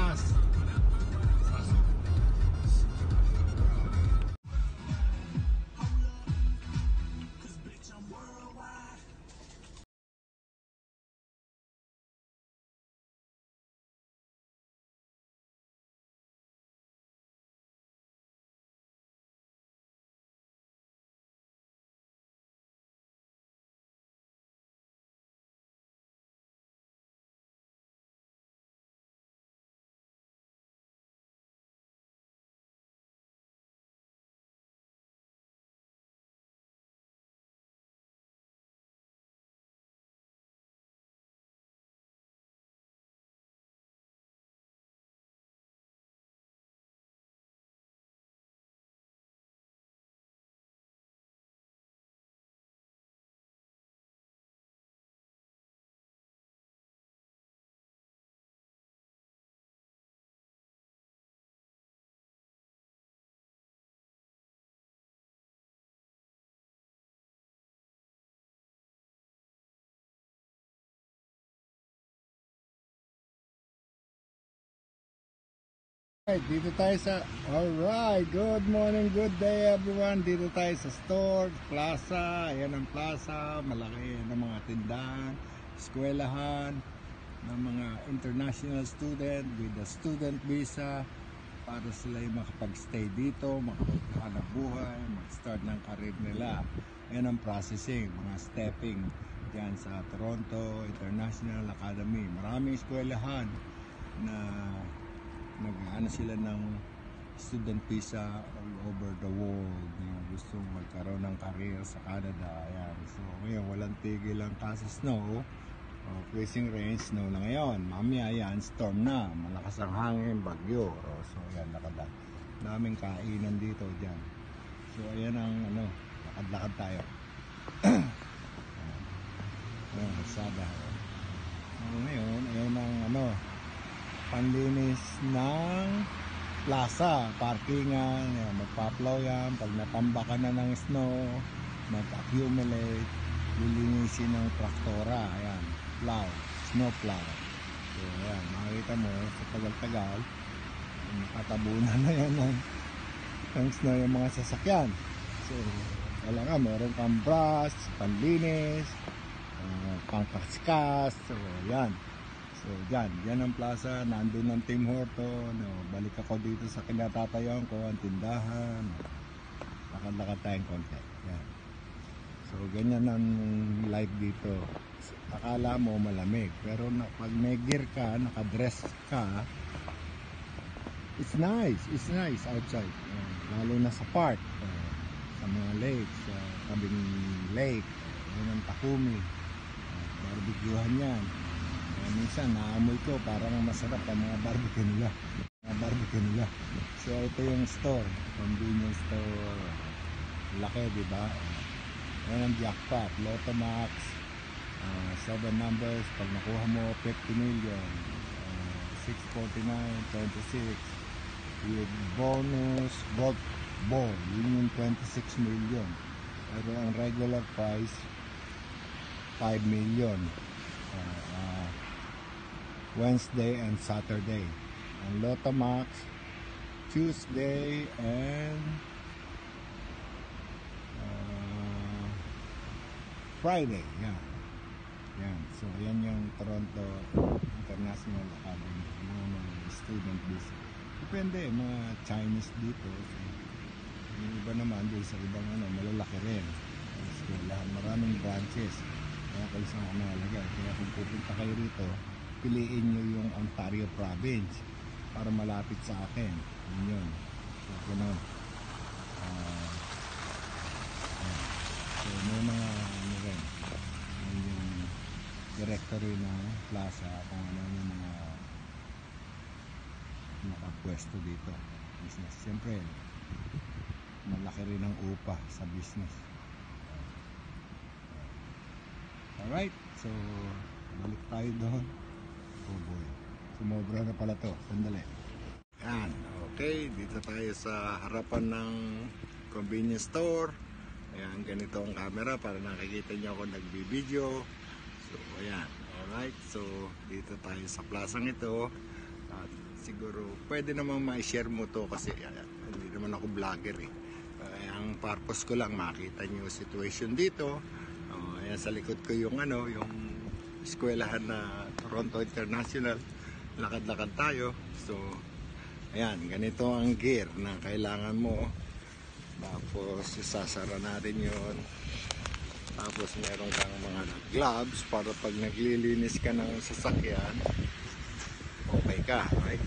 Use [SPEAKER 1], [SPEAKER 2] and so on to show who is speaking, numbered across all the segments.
[SPEAKER 1] bus. Dito tayo sa, alright, good morning, good day everyone. Dito tayo sa store, plaza. Ayan ang plaza, malaki ng mga tindahan, eskwelahan ng mga international student with a student visa para sila yung makapag-stay dito, makapaghanap buhay, mag-start ng career nila. Ayan ang processing, mga stepping dyan sa Toronto International Academy. Maraming eskwelahan na nag-ano sila ng student visa all over the world na gustong magkaroon ng career sa Canada. Ayan. So ngayon walang tigil ang kasi snow, freezing rain, snow na ngayon. Mamaya yan, storm na, malakas ang hangin, bagyo. So ayan, daming kainan dito dyan. So ayan ang ano, lakad-lakad tayo. Ayan, kasada. Ngayon, ayan ang ano, panlinis ng plaza, parkingan. Magpa-plow yan pag natambakan na ng snow, mag-accumulate, lilinisin ng traktora. Ayan, plow, snow plow. So ayan, makikita mo sa tagal-tagal nakatabunan na yan ng snow yung mga sasakyan. So talaga meron kang brush, panlinis, pangkaskas. So ayan. So dyan ang plaza, nandun ang Tim Horton. Balik ako dito sa kinatatayuan ko, ang tindahan. Lakad-lakad tayong konti. Yan. So ganyan ang life dito. Akala mo malamig, pero pag may gear ka, nakadress ka, it's nice outside. Lalo na sa park, sa mga lakes, sa tabing lake, yan ang Takumi. Barbecuehan yan. Minsan naamoy ko parang masarap ang mga barbecue nila. So ito yung store, convenience store. Laki, di ba? Ayan ang jackpot, Lotto Max, 7 numbers. Pag nakuha mo 50 million, 649, 26 with bonus gold ball, yun yung 26 million. Pero ang regular price 5 million. Wednesday and Saturday. Ang Lotto Max Tuesday and Friday. Yan. So yan yung Toronto International Academy, mga student visa. Depende, mga Chinese dito. So, yung iba naman doon sa ibang malalaki rin. Maraming branches. Kaya kayo sa mahalaga. Kaya kung pupunta kayo rito, piliin nyo yung Ontario Province para malapit sa akin. Yun. So, gano'n. So, may mga ano rin. Yung directory ng plaza kung ano yung mga nakapwesto dito. Business. Siyempre, malaki rin ang upa sa business. Alright. So, balik tayo doon. Oh boy, sumobra na pala to. Sandali. Yan, okay, dito tayo sa harapan ng convenience store. Ayan, ganito ang camera para nakikita nyo ako nagbibideo. So ayan, alright. So dito tayo sa plasang ito. At siguro pwede naman ma-share mo to kasi hindi naman ako vlogger eh. Ang purpose ko lang makita niyo yung situation dito. Ayan sa likod ko yung yung eskwelahan na Toronto International. Lakad-lakad tayo. So ayan, ganito ang gear na kailangan mo. Tapos isasara natin yun. Tapos meron kang mga gloves para pag naglilinis ka ng sasakyan, okay ka, right?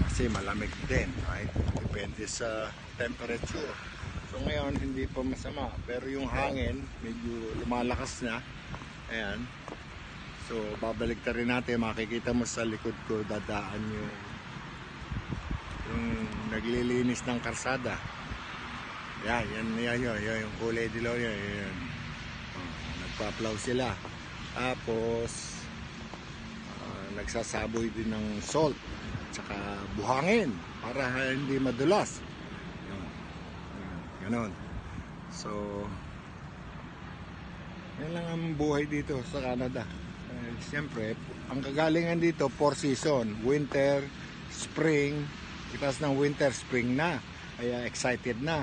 [SPEAKER 1] Kasi malamig din, right? Depende sa temperature. So ngayon hindi pa masama, pero yung hangin medyo lumalakas na. Ayan. So babalik ta rin natin, makikita mo sa likod ko dadaan yung naglilinis ng karsada. Yan yung kulay dilaw yan. Nagpa-plow sila. Tapos nagsasaboy din ng salt tsaka buhangin para hindi madulas. Ganon. So yan lang ang buhay dito sa Canada. Siyempre, ang kagalingan dito 4 season, winter, spring, itas ng winter, spring na. Kaya excited na.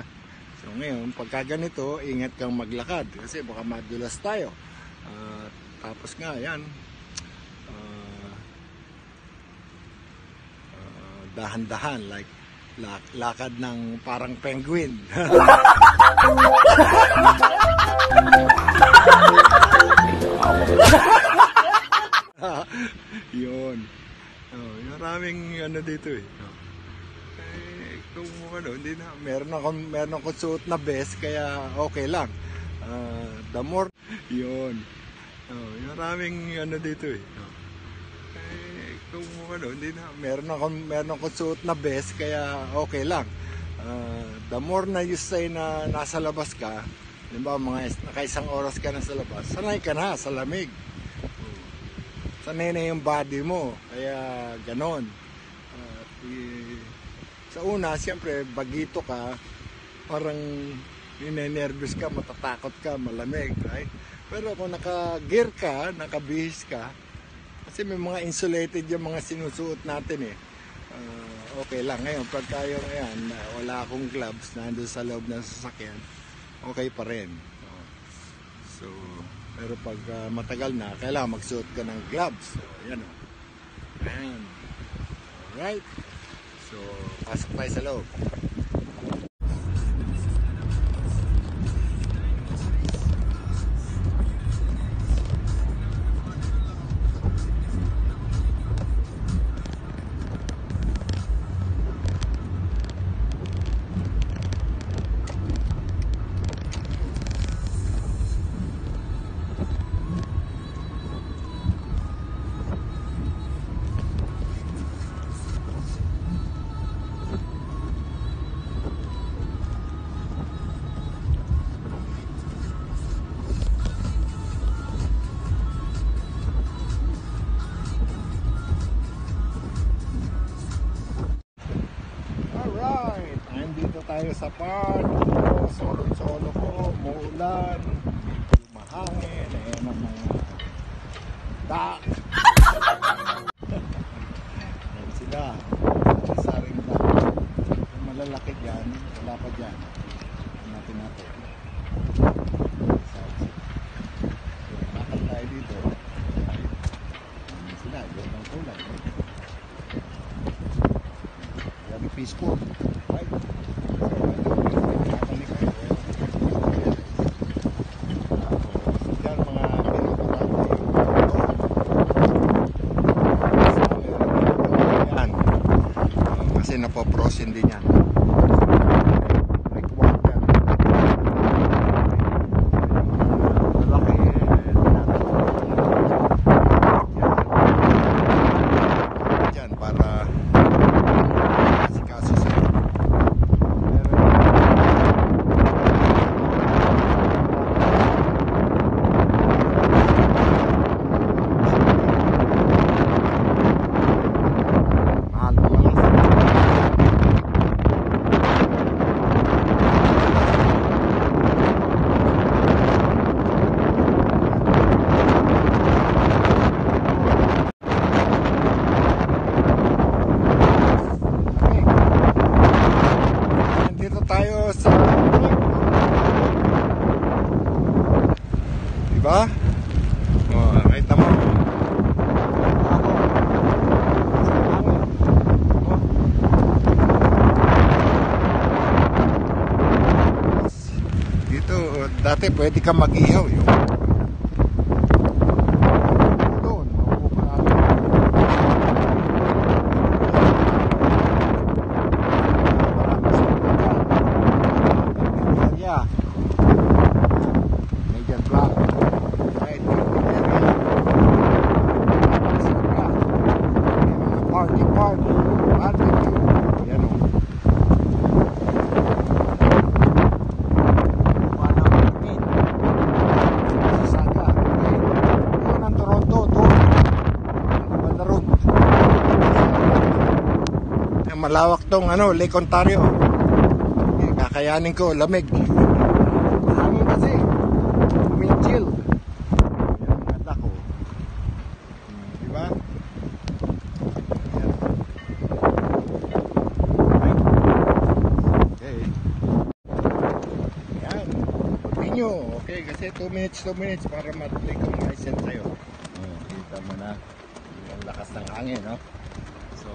[SPEAKER 1] So ngayon, pagka ganito, ingat kang maglakad kasi baka madulas tayo. Tapos nga, yan, dahan-dahan, like lakad ng parang penguin. Yun. Maraming dito eh. Kung hindi na, meron akong suot na vest kaya okay lang. The more yun. Maraming dito eh. Kung hindi na, meron akong suot na vest kaya okay lang. The more na you say na nasa labas ka, diba, nakaisang oras ka na sa labas, sanay ka na sa lamig. Sanay na yung body mo, kaya ganon. Sa una, siyempre, bagito ka, parang ninenervous ka, matatakot ka, malamig, right? Pero kung naka-gear ka, naka-bihis ka, kasi may mga insulated yung mga sinusuot natin eh. Okay lang. Ngayon, pagka yung wala akong gloves, nandun sa loob ng sasakyan, okay pa rin. So, pero pag matagal na, kailangan magsuot ka ng gloves. So, yan o. Ayan. Alright. So, pasok tayo sa loob. Tayo sa park, solo ko, muulan, mahangin, ayan ang mga duck. Ayan sila, saring duck. Yung malalaki dyan, wala pa dyan. Natin. Nakal tayo dito. Ayan sila, yun ang kulay. Very peaceful. Right? Kasi napoprosin din yan. Like water. Malaki. Yan para sikaso sila. dati pwede kang mag-ihaw yun. Doon, maupo ka lang. Yeah. Major block. Right, party, barbecue. Yan o. Malawak tong Lake Ontario. Kakayanin ko, lamig. Hangin kasi. Chill. Yan ang ganda ko. Diba? Yan. Okay. Yan. Continue. Okay, kasi 2 minutes para matake ang license sa'yo. Kita mo na yung lakas ng hangin, no? So,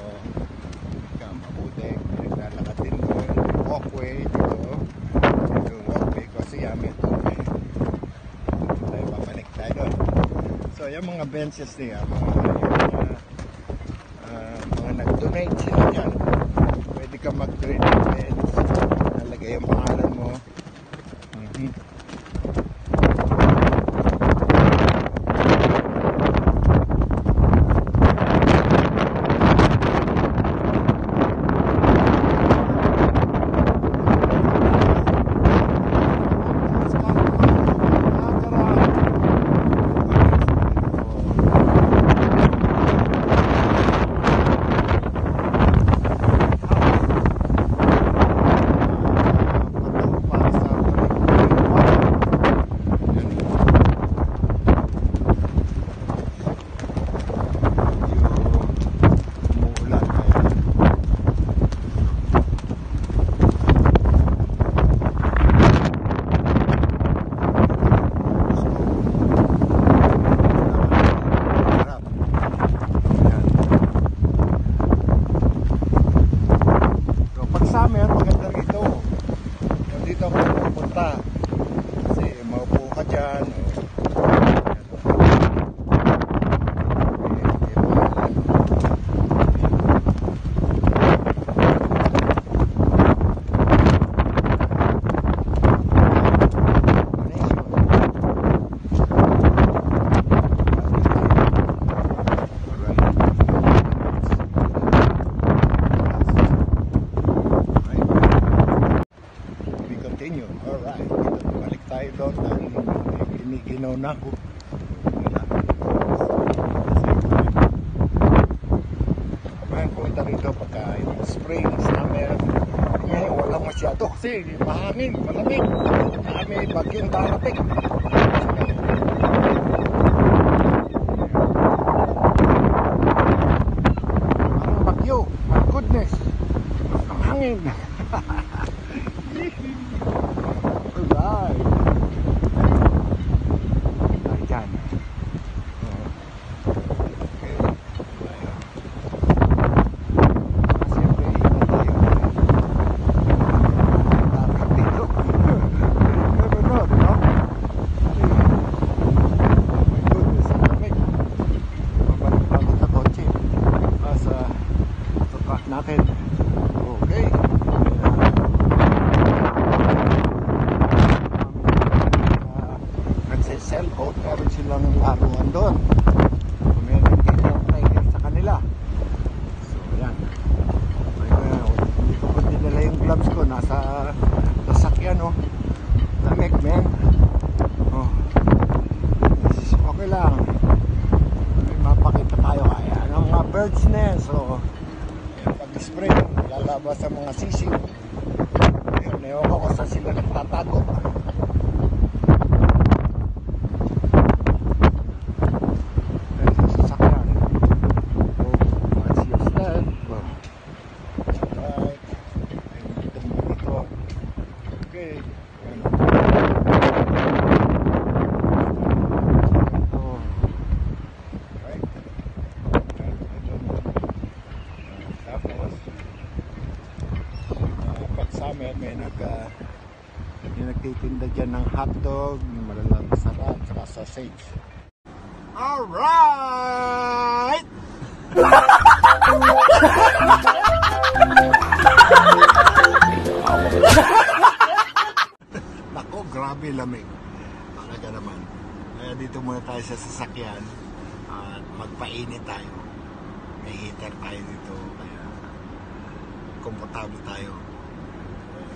[SPEAKER 1] mabuti, naglalakad din doon yung walkway dito, yung walkway kasi yamin tubig tayo papanik tayo doon. So yung mga benches niya, mga nag-donate sila dyan, pwede ka mag-donate ng bench, nalagay yung pangalan mo. Summer, maganda rito. Dito ako pupunta. Kasi maupo ka dyan. Alright, balik tayo doon. Giniginaw na ako. Mahan punta rito pagka spring, summer. Ngayon walang masyado kasi mahangin, malamig. Kami bagyong darating. Ang bagyo, my goodness. Ang hangin. Alright. Ayan. Okay. Siyempre, iba tayo. Dapat dito. Never know, no? Oh my goodness, ang lamig. Mabalik sa kotse. Sa truck natin. Okay. Cellphone, meron silang laruan doon. Meron kayo sa kanila. So, yan. Hindi ko pa dinala yung gloves ko. Nasa sasakyan, oh. Lamig, man. Oh. Okay lang. May mapakita tayo kaya. Ang mga birds nest. So, pag-spray, lalabas ang mga sisiw. Ayun, ewan ko kung saan sila nagtatago. May nagtitinda dyan ng hotdog, malalang sarap, saka sausage. Alright! Nako, grabe lamig. Talaga naman. Kaya dito muna tayo sa sasakyan at magpainit tayo. May heater tayo dito, kaya komportable tayo.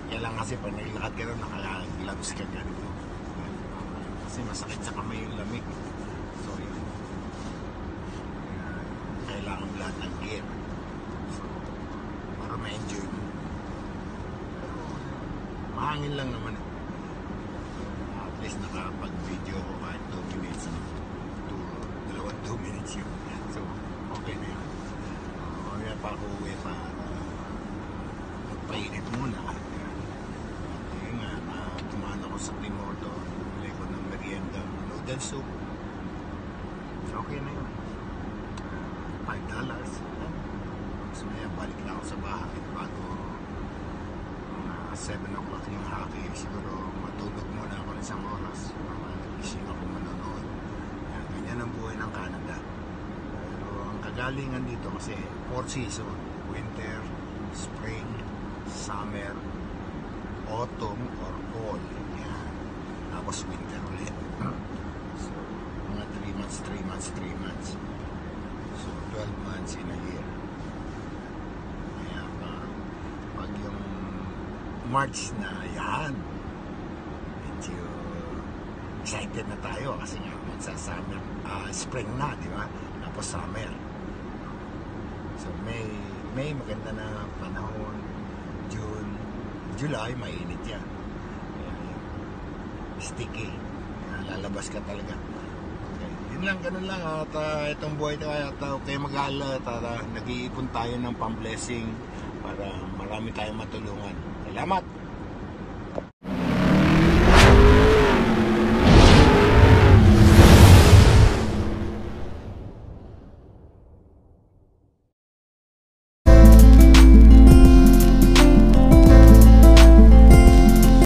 [SPEAKER 1] Kailangan kasi pag naglakad ka rin, naka-gloves ka ganito. Kasi masakit sa kamay yung lamig. So yun. Kailangan lahat ng gear. So, para ma-enjoy mo. Pero mahangin lang naman. At least nakapag-video ko kahit 2 minutes. 2 minutes yun. So, okay na yun. Mamaya pa ako uwi pa magpainit muna. Yun nga, tumaan ako sa Klimorto. Bili ko ng merienda, noodle soup. Okay na yun. $5. So maya balik na ako sa bahay bago 7 o'clock yung haki. Siguro matulog muna ako ng isang oras. Nagising ako manonood. Ganyan ang buhay ng Canada. Pero ang kagalingan dito kasi 4 season. Winter, spring, summer, autumn or fall. Yan. Tapos winter ulit. So mga 3 months, 3 months, 3 months. So 12 months in a year. Kaya pag yung March na yan, medyo excited na tayo kasi nga magsa-summer, spring na, di ba? Tapos summer. So May maganda na panahon. June, July, mainit yan. Kaya sticky. Kaya lalabas ka talaga. Okay. Yun lang, ganun lang. At itong buhay tayo, at kayo mag-alala, nag-iipon tayo ng pang-blessing para marami tayong matulungan. Salamat!